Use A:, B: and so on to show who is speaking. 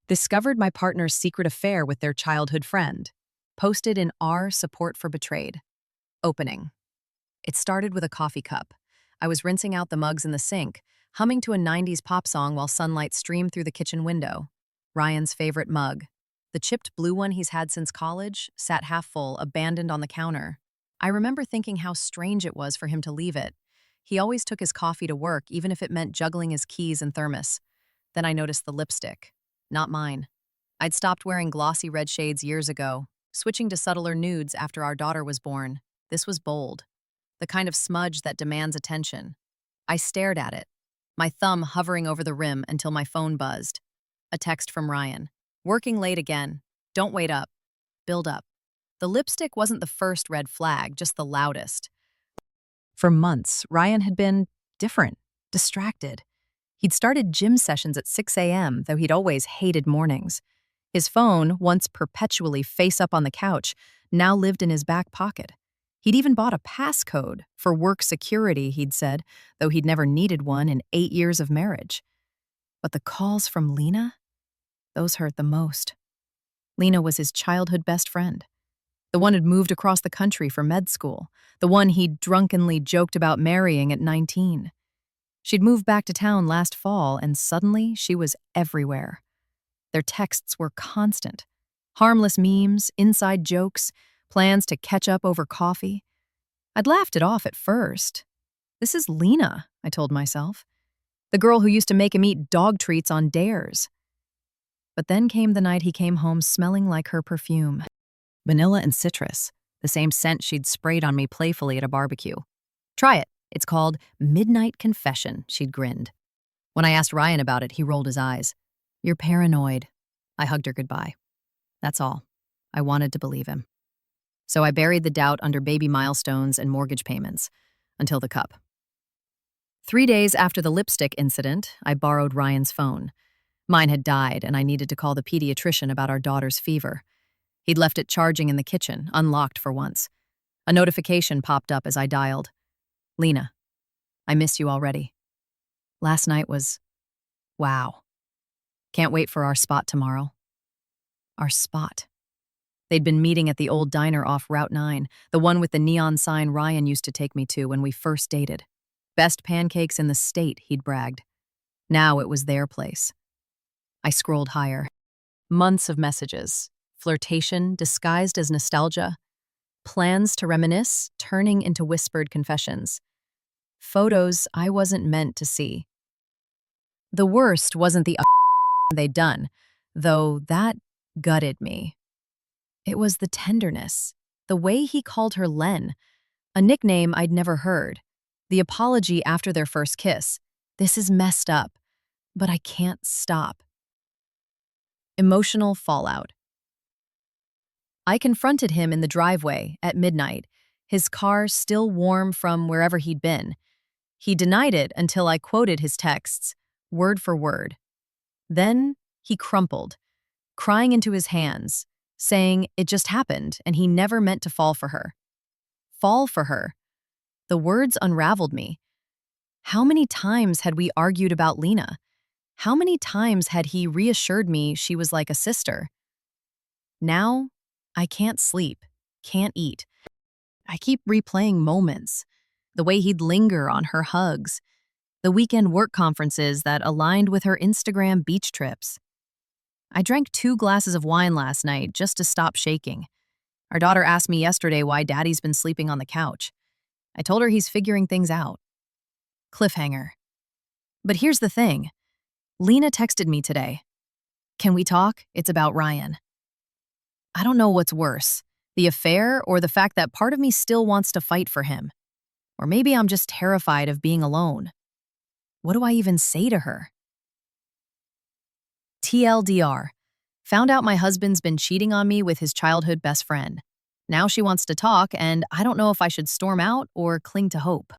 A: Discovered my partner's secret affair with their childhood friend. Posted in R Support for Betrayed. Opening. It started with a coffee cup. I was rinsing out the mugs in the sink, humming to a 90s pop song while sunlight streamed through the kitchen window. Ryan's favorite mug. The chipped blue one he's had since college, sat half full, abandoned on the counter. I remember thinking how strange it was for him to leave it. He always took his coffee to work, even if it meant juggling his keys and thermos. Then I noticed the lipstick. Not mine. I'd stopped wearing glossy red shades years ago, switching to subtler nudes after our daughter was born. This was bold. The kind of smudge that demands attention. I stared at it, my thumb hovering over the rim until my phone buzzed. A text from Ryan. Working late again. Don't wait up. Build up. The lipstick wasn't the first red flag, just the loudest. For months, Ryan had been different, distracted. He'd started gym sessions at 6 a.m., though he'd always hated mornings. His phone, once perpetually face up on the couch, now lived in his back pocket. He'd even bought a passcode for work security, he'd said, though he'd never needed one in 8 years of marriage. But the calls from Lena? Those hurt the most. Lena was his childhood best friend. The one who'd moved across the country for med school. The one he'd drunkenly joked about marrying at 19. She'd moved back to town last fall, and suddenly she was everywhere. Their texts were constant. Harmless memes, inside jokes, plans to catch up over coffee. I'd laughed it off at first. This is Lena, I told myself. The girl who used to make him eat dog treats on dares. But then came the night he came home smelling like her perfume. Vanilla and citrus, the same scent she'd sprayed on me playfully at a barbecue. Try it. It's called Midnight Confession, she'd grinned. When I asked Ryan about it, he rolled his eyes. You're paranoid. I hugged her goodbye. That's all. I wanted to believe him. So I buried the doubt under baby milestones and mortgage payments, until the cup. 3 days after the lipstick incident, I borrowed Ryan's phone. Mine had died, and I needed to call the pediatrician about our daughter's fever. He'd left it charging in the kitchen, unlocked for once. A notification popped up as I dialed. Lena, I miss you already. Last night was, wow. Can't wait for our spot tomorrow. Our spot. They'd been meeting at the old diner off Route 9, the one with the neon sign Ryan used to take me to when we first dated. Best pancakes in the state, he'd bragged. Now it was their place. I scrolled higher. Months of messages. Flirtation disguised as nostalgia. Plans to reminisce turning into whispered confessions. Photos I wasn't meant to see. The worst wasn't the they'd done, though that gutted me. It was the tenderness, the way he called her Len, a nickname I'd never heard, the apology after their first kiss. This is messed up, but I can't stop. Emotional fallout. I confronted him in the driveway at midnight, his car still warm from wherever he'd been. He denied it until I quoted his texts, word for word. Then he crumpled, crying into his hands, saying it just happened and he never meant to fall for her. Fall for her. The words unraveled me. How many times had we argued about Lena? How many times had he reassured me she was like a sister? Now, I can't sleep, can't eat. I keep replaying moments, the way he'd linger on her hugs, the weekend work conferences that aligned with her Instagram beach trips. I drank 2 glasses of wine last night just to stop shaking. Our daughter asked me yesterday why Daddy's been sleeping on the couch. I told her he's figuring things out. Cliffhanger. But here's the thing. Lena texted me today. Can we talk? It's about Ryan. I don't know what's worse, the affair or the fact that part of me still wants to fight for him. Or maybe I'm just terrified of being alone. What do I even say to her? TLDR. Found out my husband's been cheating on me with his childhood best friend. Now she wants to talk, and I don't know if I should storm out or cling to hope.